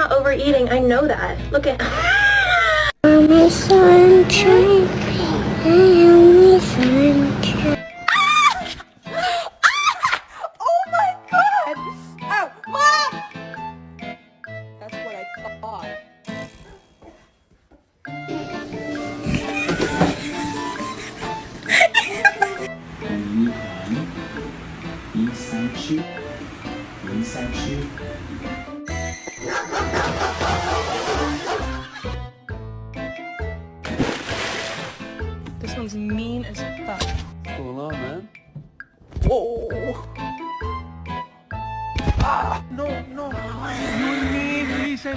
not overeating. I know that. Look at... My sunshine, my sunshine. Oh my god! Ow! Mom! That's what I thought. This one's mean as fuck. What's going on, man? Whoa! No, no. You need reason.